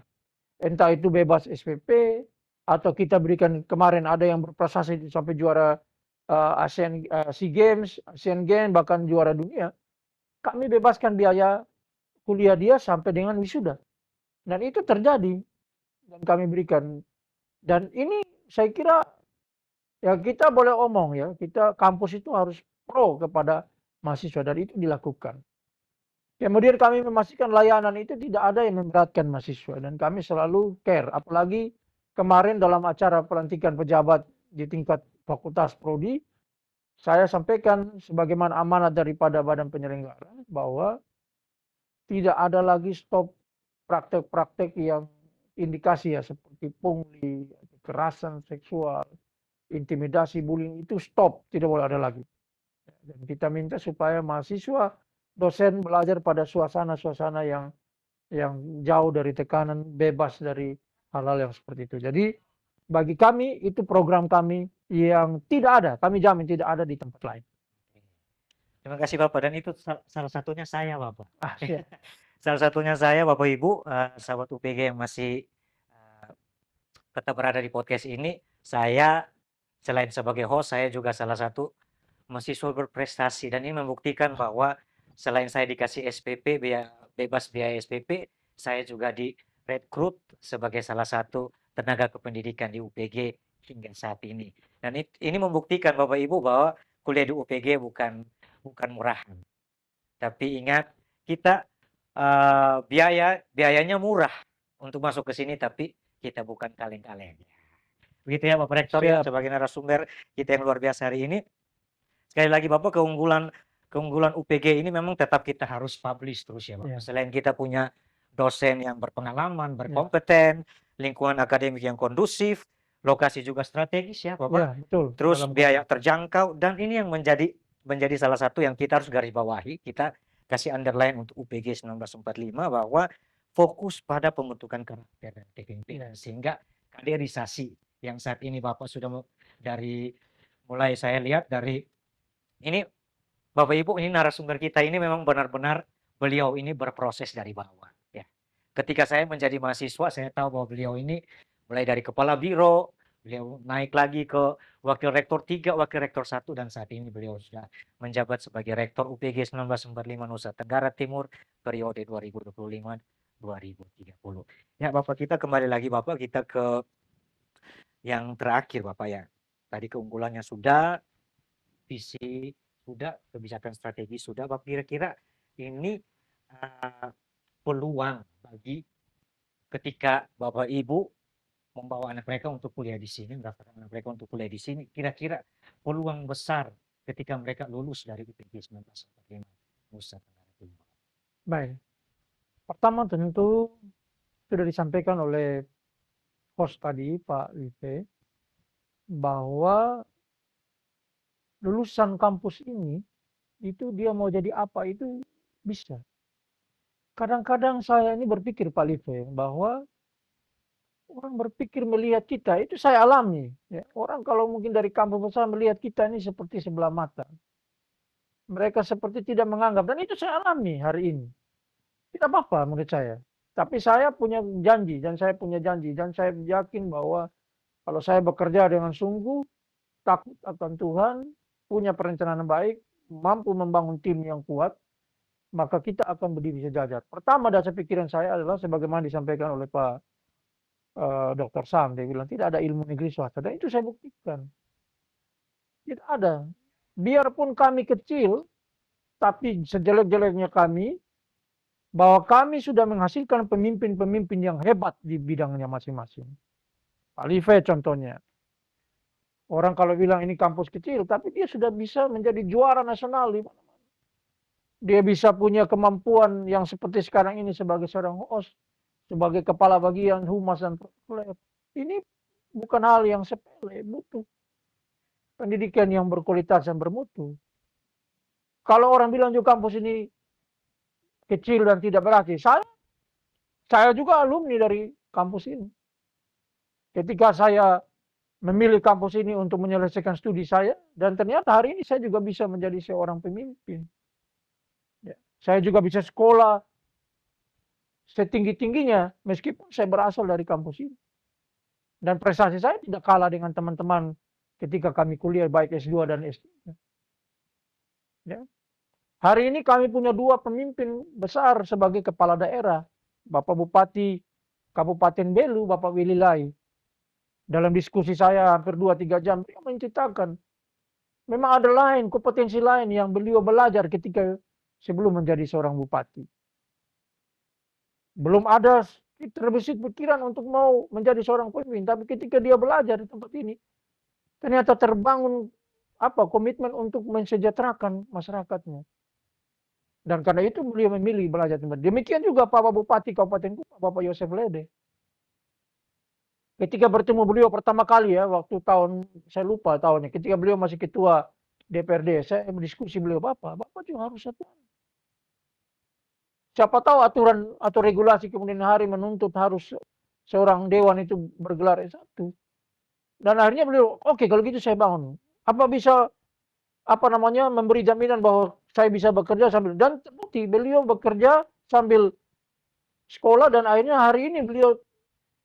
S2: Entah itu bebas SPP, atau kita berikan kemarin ada yang berprestasi sampai juara SEA Games, Asian Games, bahkan juara dunia. Kami bebaskan biaya kuliah dia sampai dengan wisuda. Dan itu terjadi. Dan kami berikan. Dan ini saya kira ya kita boleh omong ya, kita kampus itu harus pro kepada mahasiswa dan itu dilakukan. Kemudian kami memastikan layanan itu tidak ada yang memberatkan mahasiswa dan kami selalu care. Apalagi kemarin dalam acara pelantikan pejabat di tingkat fakultas prodi, saya sampaikan sebagaimana amanat daripada badan penyelenggara bahwa tidak ada lagi stop praktek-praktek yang indikasi ya seperti pungli, kekerasan seksual, intimidasi, bullying itu stop, tidak boleh ada lagi. Dan kita minta supaya mahasiswa dosen belajar pada suasana-suasana yang jauh dari tekanan, bebas dari hal-hal yang seperti itu. Jadi bagi kami itu program kami yang tidak ada, kami jamin tidak ada di tempat lain.
S1: Terima kasih Bapak, dan itu salah satunya saya Bapak.
S2: Siap.
S1: Salah satunya saya Bapak Ibu, sahabat UPG yang masih tetap berada di podcast ini. Saya selain sebagai host, saya juga salah satu mahasiswa berprestasi, dan ini membuktikan bahwa selain saya dikasih SPP, bebas biaya SPP, saya juga direkrut sebagai salah satu tenaga kependidikan di UPG hingga saat ini. Dan ini membuktikan Bapak Ibu bahwa kuliah di UPG bukan murahan. Tapi ingat, kita biayanya murah untuk masuk ke sini, tapi kita bukan kaleng-kaleng. Begitu ya Bapak Rektor ya, sebagai narasumber kita yang luar biasa hari ini. Sekali lagi Bapak, keunggulan UPG ini memang tetap kita harus publish terus ya Bapak. Selain kita punya dosen yang berpengalaman, berkompeten, lingkungan akademik yang kondusif, lokasi juga strategis ya Bapak.
S2: Betul.
S1: Terus biaya terjangkau, dan ini yang menjadi salah satu yang kita harus garis bawahi, kita kasih underline untuk UPG 1945 bahwa fokus pada pembentukan karakter dan kepemimpinan, sehingga kaderisasi yang saat ini Bapak sudah dari mulai saya lihat dari ini Bapak Ibu, ini narasumber kita ini memang benar-benar beliau ini berproses dari bawah ya. Ketika saya menjadi mahasiswa, saya tahu bahwa beliau ini mulai dari kepala biro, beliau naik lagi ke wakil rektor 3, wakil rektor 1, dan saat ini beliau sudah menjabat sebagai rektor UPG 1945 Nusa Tenggara Timur periode 2025-2030. Ya Bapak, kita kembali lagi Bapak, kita ke yang terakhir Bapak ya. Tadi keunggulannya sudah, visi sudah, kebijakan strategi sudah. Bapak kira-kira ini peluang bagi ketika Bapak Ibu membawa anak mereka untuk kuliah di sini, mendaftarkan anak mereka untuk kuliah di sini, kira-kira peluang besar ketika mereka lulus dari UPG 1945 Nusa Tenggara Timur.
S2: Baik. Pertama tentu sudah disampaikan oleh host tadi, Pak Live, bahwa lulusan kampus ini, itu dia mau jadi apa itu bisa. Kadang-kadang saya ini berpikir Pak Live, bahwa orang berpikir melihat kita, itu saya alami. Ya. Orang kalau mungkin dari kampus besar melihat kita ini seperti sebelah mata. Mereka seperti tidak menganggap, dan itu saya alami hari ini. Tidak apa-apa menurut saya. Tapi saya punya janji, dan saya yakin bahwa kalau saya bekerja dengan sungguh, takut akan Tuhan, punya perencanaan baik, mampu membangun tim yang kuat, maka kita akan berdiri sejajar. Pertama dasar pikiran saya adalah sebagaimana disampaikan oleh Pak Dr. Sam, dia bilang tidak ada ilmu negeri swasta, dan itu saya buktikan. Tidak ada. Biarpun kami kecil, tapi sejelek-jeleknya kami, bahwa kami sudah menghasilkan pemimpin-pemimpin yang hebat di bidangnya masing-masing. Pak Live contohnya. Orang kalau bilang ini kampus kecil, tapi dia sudah bisa menjadi juara nasional di mana-mana. Dia bisa punya kemampuan yang seperti sekarang ini sebagai seorang host, sebagai kepala bagian humas dan protokoler. Ini bukan hal yang sepele, butuh pendidikan yang berkualitas dan bermutu. Kalau orang bilang juga kampus ini kecil dan tidak berarti, saya juga alumni dari kampus ini. Ketika saya memilih kampus ini untuk menyelesaikan studi saya, dan ternyata hari ini saya juga bisa menjadi seorang pemimpin. Ya. Saya juga bisa sekolah setinggi-tingginya meskipun saya berasal dari kampus ini. Dan prestasi saya tidak kalah dengan teman-teman ketika kami kuliah baik S2 dan S3. Ya. Hari ini kami punya 2 pemimpin besar sebagai kepala daerah. Bapak Bupati Kabupaten Belu, Bapak Willy Lai. Dalam diskusi saya hampir 2-3 jam, dia menceritakan memang ada kompetensi lain yang beliau belajar ketika sebelum menjadi seorang bupati. Belum ada terbesit pikiran untuk mau menjadi seorang pemimpin, tapi ketika dia belajar di tempat ini, ternyata terbangun komitmen untuk mensejahterakan masyarakatnya. Dan karena itu beliau memilih belajar tempat. Demikian juga Pak Bupati Kabupaten Kuta, Bapak Yosef Lede. Ketika bertemu beliau pertama kali ya, waktu tahun, saya lupa tahunnya, ketika beliau masih ketua DPRD, saya berdiskusi beliau, Bapak juga harus satu. Siapa tahu aturan atau regulasi kemudian hari menuntut harus seorang dewan itu bergelar S1. Dan akhirnya beliau, oke kalau gitu saya bangun. Apa bisa memberi jaminan bahwa saya bisa bekerja sambil, dan terbukti beliau bekerja sambil sekolah, dan akhirnya hari ini beliau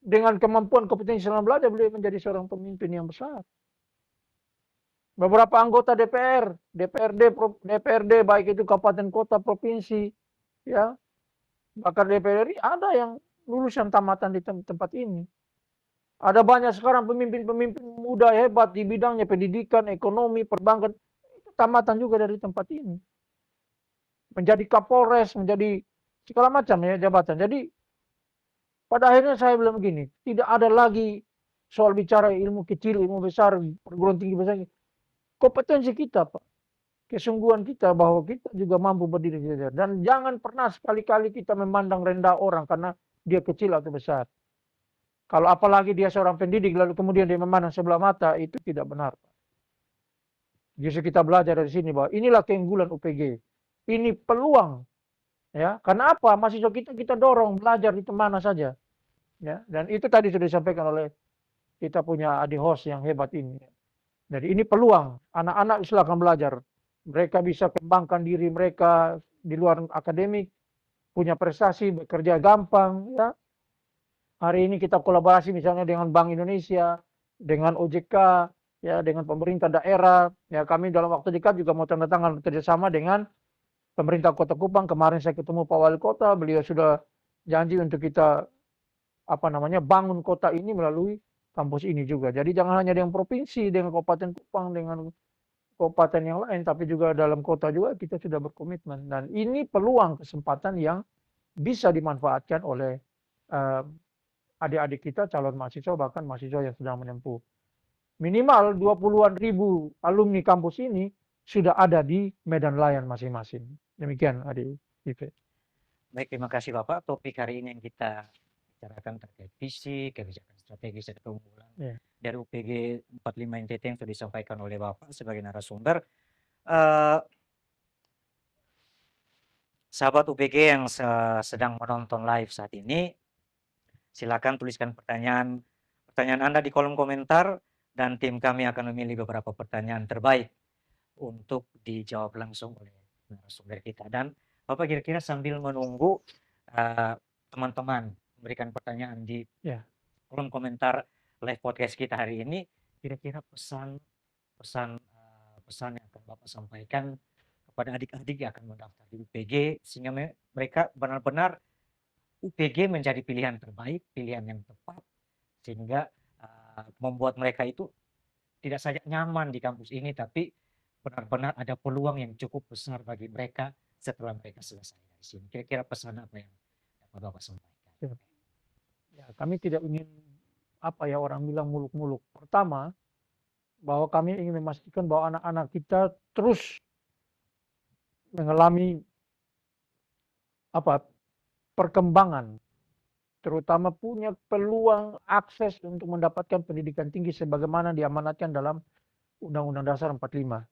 S2: dengan kemampuan kompetensi dalam belajar, beliau menjadi seorang pemimpin yang besar. Beberapa anggota DPR, DPRD baik itu kabupaten kota provinsi, ya, bahkan DPR RI ada yang lulusan tamatan di tempat ini. Ada banyak sekarang pemimpin-pemimpin muda hebat di bidangnya pendidikan, ekonomi, perbankan, tamatan juga dari tempat ini. Menjadi Kapolres, menjadi segala macam ya jabatan. Jadi pada akhirnya saya bilang begini, tidak ada lagi soal bicara ilmu kecil, ilmu besar, perguruan tinggi besar. Kompetensi kita, Pak. Kesungguhan kita bahwa kita juga mampu berdiri saja. Dan jangan pernah sekali-kali kita memandang rendah orang karena dia kecil atau besar. Kalau apalagi dia seorang pendidik lalu kemudian dia memandang sebelah mata, itu tidak benar. Justru kita belajar dari sini bahwa inilah keunggulan UPG. Ini peluang, ya. Karena apa? Mahasiswa kita dorong belajar di mana saja, ya. Dan itu tadi sudah disampaikan oleh kita punya adik host yang hebat ini. Jadi ini peluang, anak-anak silakan belajar. Mereka bisa kembangkan diri mereka di luar akademik, punya prestasi, bekerja gampang, ya. Hari ini kita kolaborasi misalnya dengan Bank Indonesia, dengan OJK, ya, dengan pemerintah daerah. Ya, kami dalam waktu dekat juga mau tanda tangan kerjasama dengan pemerintah Kota Kupang. Kemarin saya ketemu Pak Wali Kota, beliau sudah janji untuk kita bangun kota ini melalui kampus ini juga. Jadi jangan hanya dengan provinsi, dengan Kabupaten Kupang, dengan kabupaten yang lain, tapi juga dalam kota juga kita sudah berkomitmen. Dan ini peluang kesempatan yang bisa dimanfaatkan oleh eh, adik-adik kita, calon mahasiswa, bahkan mahasiswa yang sedang menempuh. Minimal 20-an ribu alumni kampus ini sudah ada di medan layan masing-masing. Demikian adik Ive.
S1: Baik, terima kasih Bapak. Topik hari ini yang kita bicarakan terkait visi, kebijakan strategis dan keunggulan
S2: Ya.
S1: dari UPG 45 NTT yang sudah disampaikan oleh Bapak sebagai narasumber. Eh, Sahabat UPG yang sedang menonton live saat ini, silakan tuliskan pertanyaan Anda di kolom komentar dan tim kami akan memilih beberapa pertanyaan terbaik untuk dijawab langsung oleh narasumber kita. Dan Bapak kira-kira sambil menunggu teman-teman memberikan pertanyaan di
S2: Ya.
S1: kolom komentar live podcast kita hari ini, kira-kira pesan yang akan Bapak sampaikan kepada adik-adik yang akan mendaftar di UPG sehingga mereka benar-benar UPG menjadi pilihan terbaik, pilihan yang tepat sehingga membuat mereka itu tidak saja nyaman di kampus ini tapi benar-benar ada peluang yang cukup besar bagi mereka setelah mereka selesai dari sini. Kira-kira pesan apa yang dapat Bapak sampaikan?
S2: Ya. Ya, kami tidak ingin apa ya orang bilang muluk-muluk. Pertama, bahwa kami ingin memastikan bahwa anak-anak kita terus mengalami apa perkembangan, terutama punya peluang akses untuk mendapatkan pendidikan tinggi sebagaimana diamanatkan dalam Undang-Undang Dasar 45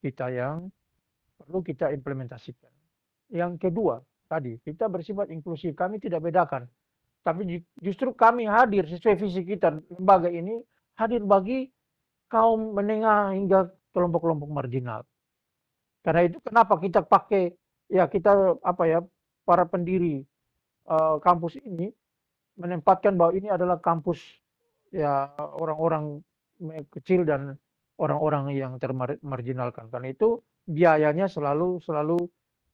S2: kita yang perlu kita implementasikan. Yang kedua, tadi kita bersifat inklusif, kami tidak bedakan, tapi justru kami hadir sesuai visi kita. Lembaga ini hadir bagi kaum menengah hingga kelompok-kelompok marginal. Karena itu kenapa kita pakai ya kita apa ya para pendiri kampus ini menempatkan bahwa ini adalah kampus ya orang-orang kecil dan orang-orang yang termarginalkan. Karena itu biayanya selalu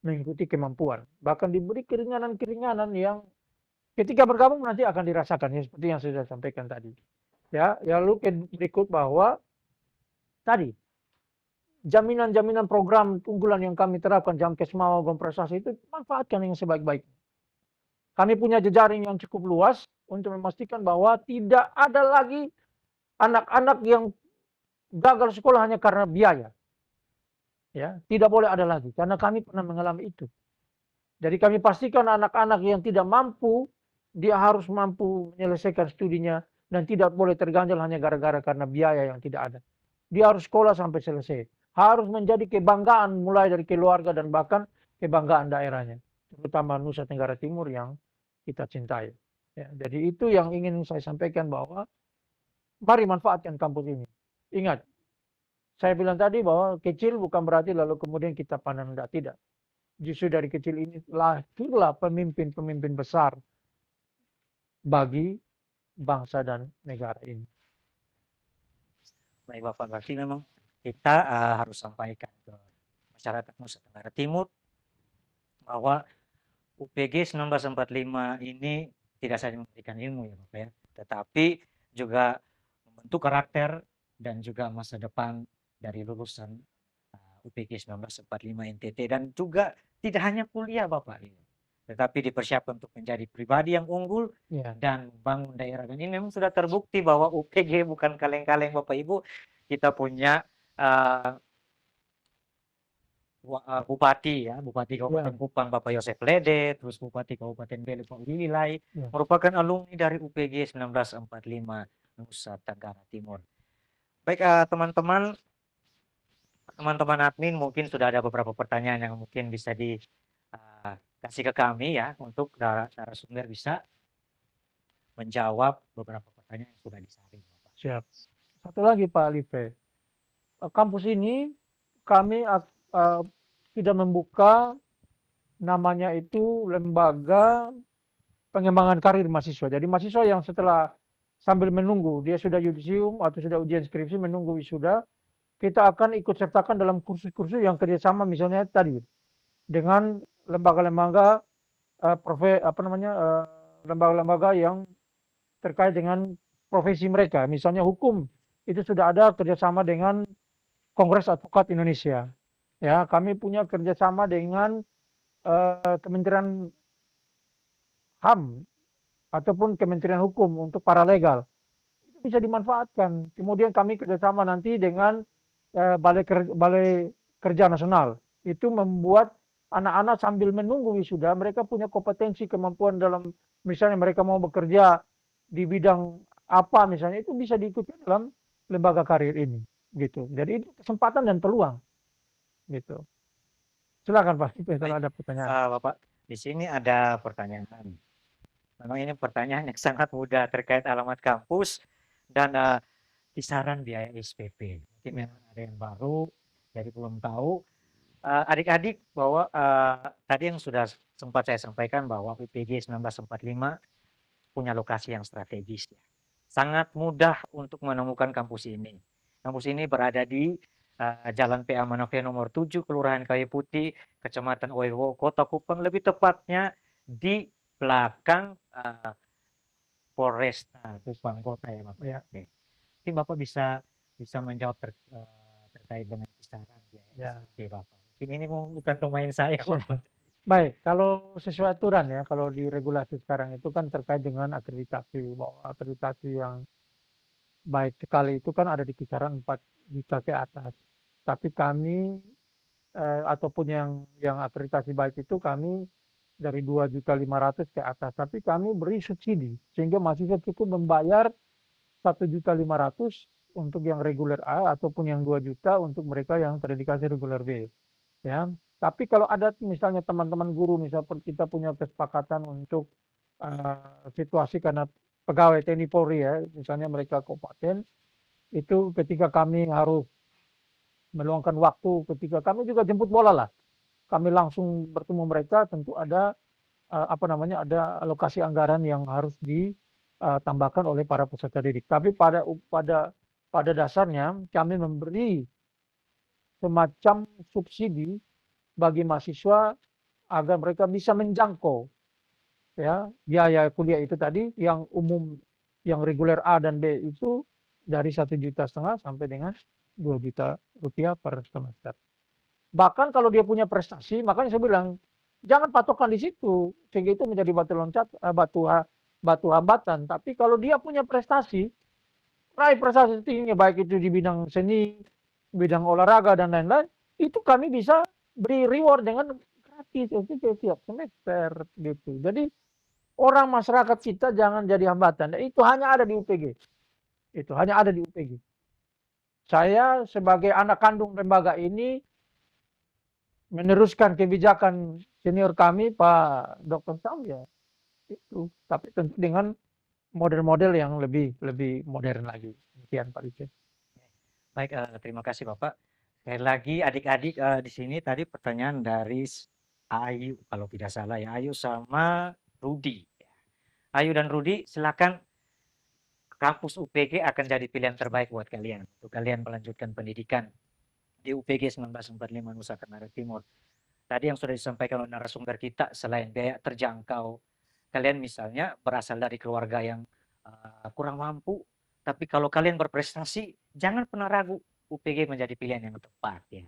S2: mengikuti kemampuan. Bahkan diberi keringanan-keringanan yang ketika bergabung nanti akan dirasakan ya seperti yang sudah sampaikan tadi. Ya, lalu berikut bahwa tadi jaminan-jaminan program unggulan yang kami terapkan Jamkes maupun prestasi itu manfaatkan yang sebaik-baik. Kami punya jejaring yang cukup luas untuk memastikan bahwa tidak ada lagi anak-anak yang gagal sekolah hanya karena biaya. Ya, tidak boleh ada lagi karena kami pernah mengalami itu. Jadi kami pastikan anak-anak yang tidak mampu dia harus mampu menyelesaikan studinya dan tidak boleh terganjal hanya gara-gara karena biaya yang tidak ada. Dia harus sekolah sampai selesai. Harus menjadi kebanggaan mulai dari keluarga dan bahkan kebanggaan daerahnya, terutama Nusa Tenggara Timur yang kita cintai. Ya, jadi itu yang ingin saya sampaikan bahwa mari manfaatkan kampus ini. Ingat, saya bilang tadi bahwa kecil bukan berarti lalu kemudian kita pandang rendah, tidak. Justru dari kecil ini lahirlah pemimpin-pemimpin besar bagi bangsa dan negara ini.
S1: Baik Bapak, berarti memang kita harus sampaikan ke masyarakat Nusa Tenggara Timur bahwa UPG 1945 ini tidak saja memberikan ilmu ya Bapak ya, tetapi juga membentuk karakter dan juga masa depan dari lulusan UPG 1945 NTT dan juga tidak hanya kuliah Bapak ini, tetapi dipersiapkan untuk menjadi pribadi yang unggul
S2: Ya.
S1: dan bangun daerah. Dan ini memang sudah terbukti bahwa UPG bukan kaleng-kaleng Bapak Ibu. Kita punya bupati ya, Bupati Kabupaten Kupang Bapak Yosef Lede, terus Bupati Kabupaten Belu Pak Wililai, merupakan alumni dari UPG 1945 Nusa Tenggara Timur. Baik teman-teman admin, mungkin sudah ada beberapa pertanyaan yang mungkin bisa dikasih ke kami ya untuk narasumber bisa menjawab beberapa pertanyaan yang sudah disaring.
S2: Siap. Satu lagi Pak Alife, kampus ini kami sudah membuka namanya itu lembaga pengembangan karir mahasiswa. Jadi mahasiswa yang setelah sambil menunggu dia sudah yudisium atau sudah ujian skripsi menunggu wisuda, kita akan ikut sertakan dalam kursus-kursus yang kerjasama misalnya tadi dengan lembaga-lembaga lembaga-lembaga yang terkait dengan profesi mereka. Misalnya hukum, itu sudah ada kerjasama dengan Kongres Advokat Indonesia. Ya, kami punya kerjasama dengan Kementerian HAM ataupun Kementerian Hukum untuk paralegal. Itu bisa dimanfaatkan. Kemudian kami kerjasama nanti dengan Balai Kerja Nasional. Itu membuat anak-anak sambil menunggu wisuda, mereka punya kompetensi, kemampuan dalam, misalnya mereka mau bekerja di bidang apa misalnya, itu bisa diikuti dalam lembaga karir ini. Gitu. Jadi itu kesempatan dan peluang. Gitu. Silakan Pak, kalau
S1: Baik,
S2: ada pertanyaan.
S1: Bapak, di sini ada pertanyaan. Memang ini pertanyaan yang sangat mudah terkait alamat kampus dan kisaran biaya SPP. Mungkin
S2: Ya.
S1: memang ada yang baru, jadi belum tahu. Adik-adik bahwa tadi yang sudah sempat saya sampaikan bahwa UPG 1945 punya lokasi yang strategis. Ya. Sangat mudah untuk menemukan kampus ini. Kampus ini berada di Jalan PA Manavia nomor 7, Kelurahan Kayu Putih, Kecamatan Oewo, Kota Kupang, lebih tepatnya di belakang Polresta Kupang Kota ya Bapak.
S2: Ya.
S1: Oke. Mungkin Bapak bisa bisa menjawab terkait dengan kisaran biaya
S2: Ya.
S1: SPP Bapak. Mungkin ini bukan domain saya Bapak.
S2: Baik, kalau sesuai aturan ya, kalau di regulasi sekarang itu kan terkait dengan akreditasi, bahwa akreditasi yang baik sekali itu kan ada di kisaran 4 juta ke atas. Tapi kami ataupun yang akreditasi baik itu kami dari 2.500.000 ke atas. Tapi kami beri subsidi sehingga mahasiswa cukup membayar 1.500.000 untuk yang reguler A ataupun yang 2 juta untuk mereka yang terindikasi reguler B. Ya, tapi kalau ada misalnya teman-teman guru, misalnya kita punya kesepakatan untuk situasi karena pegawai TNI Polri ya, misalnya mereka kompeten, itu ketika kami harus meluangkan waktu, ketika kami juga jemput bola lah, kami langsung bertemu mereka, tentu ada apa namanya, ada alokasi anggaran yang harus ditambahkan oleh para peserta didik. Tapi pada dasarnya kami memberi semacam subsidi bagi mahasiswa agar mereka bisa menjangkau ya biaya kuliah itu tadi, yang umum yang reguler A dan B itu dari 1,5 juta sampai dengan 2 juta rupiah per semester. Bahkan kalau dia punya prestasi, makanya saya bilang jangan patokan di situ sehingga itu menjadi batu loncat, batu hambatan. Tapi kalau dia punya prestasi, raih prestasi tinggi baik itu di bidang seni, bidang olahraga dan lain-lain, itu kami bisa beri reward dengan gratis itu setiap semester gitu. Jadi orang masyarakat kita jangan jadi hambatan. Itu hanya ada di UPG. Itu hanya ada di UPG. Saya sebagai anak kandung lembaga ini meneruskan kebijakan senior kami Pak Dr. Sam ya itu. Tapi tentu dengan model-model yang lebih lebih modern lagi. Demikian Pak Lice.
S1: Baik, terima kasih Bapak. Sekali lagi adik-adik di sini tadi pertanyaan dari Ayu kalau tidak salah ya, Ayu sama Rudi. Ayu dan Rudi silakan, kampus UPG akan jadi pilihan terbaik buat kalian untuk kalian melanjutkan pendidikan di UPG 1945 Nusa Tenggara Timur. Tadi yang sudah disampaikan oleh narasumber kita, selain biaya terjangkau, kalian misalnya berasal dari keluarga yang kurang mampu, tapi kalau kalian berprestasi, jangan pernah ragu, UPG menjadi pilihan yang tepat ya.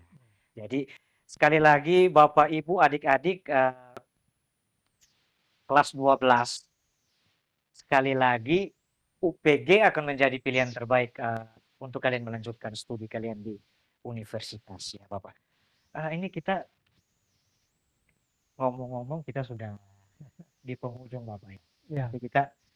S1: Jadi sekali lagi Bapak Ibu adik-adik kelas 12, sekali lagi UPG akan menjadi pilihan terbaik untuk kalian melanjutkan studi kalian di universitas ya Bapak. Ini kita ngomong-ngomong kita sudah di penghujung Bapak ya.
S2: Ya.
S1: Jadi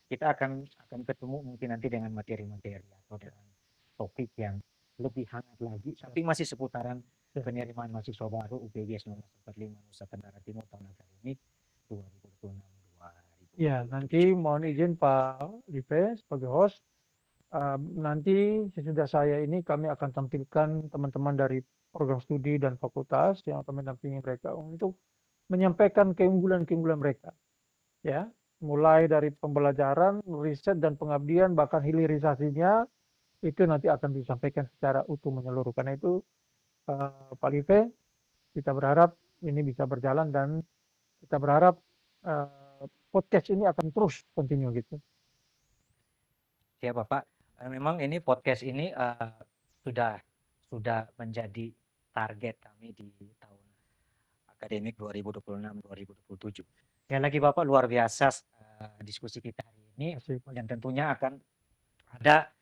S1: kita akan ketemu mungkin nanti dengan materi-materi atau dengan topik yang lebih hangat lagi, tapi masih seputaran penerimaan mahasiswa baru UPG 1945 Nusa Tenggara Timur tahun akademik 2026.
S2: Ya, nanti mohon izin Pak Lipe sebagai host. Nanti sesudah saya ini kami akan tampilkan teman-teman dari program studi dan fakultas yang akan mendampingi mereka untuk menyampaikan keunggulan-keunggulan mereka. Ya, mulai dari pembelajaran, riset dan pengabdian, bahkan hilirisasinya itu nanti akan disampaikan secara utuh menyeluruh. Karena itu Pak Live, kita berharap ini bisa berjalan dan kita berharap podcast ini akan terus continue gitu.
S1: ya Bapak. Memang ini podcast ini sudah sudah menjadi target kami di tahun akademik 2026-2027. Sekali lagi Bapak, luar biasa diskusi kita hari ini,
S2: Asik.
S1: dan tentunya akan ada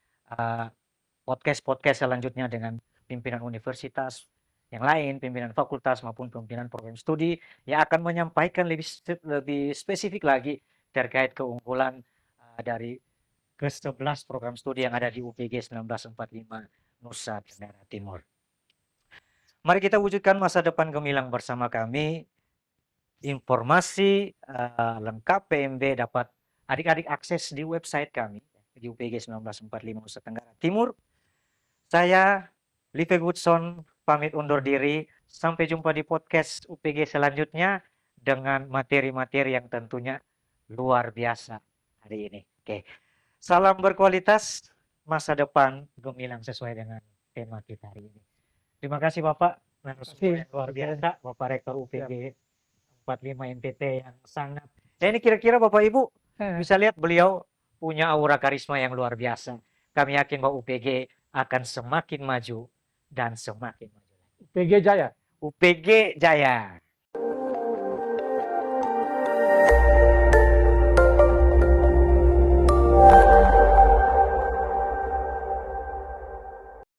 S1: podcast-podcast selanjutnya dengan pimpinan universitas yang lain, pimpinan fakultas maupun pimpinan program studi yang akan menyampaikan lebih spesifik lagi terkait keunggulan dari ke-11 program studi yang ada di UPG 1945 Nusa Tenggara Timur. Mari kita wujudkan masa depan gemilang bersama kami. Informasi lengkap PMB dapat adik-adik akses di website kami di UPG 1945 Nusa Tenggara Timur. Saya Live Goodson pamit undur diri. Sampai jumpa di podcast UPG selanjutnya dengan materi-materi yang tentunya luar biasa hari ini. Oke. Salam berkualitas, masa depan gemilang sesuai dengan tema kita hari ini. Terima kasih Bapak. Narasumber yang luar biasa, Bapak Rektor UPG 45 NTT yang sangat. Ini kira-kira Bapak Ibu bisa lihat beliau punya aura karisma yang luar biasa. Kami yakin bahwa UPG akan semakin maju dan semakin maju.
S2: PG Jaya.
S1: UPG Jaya.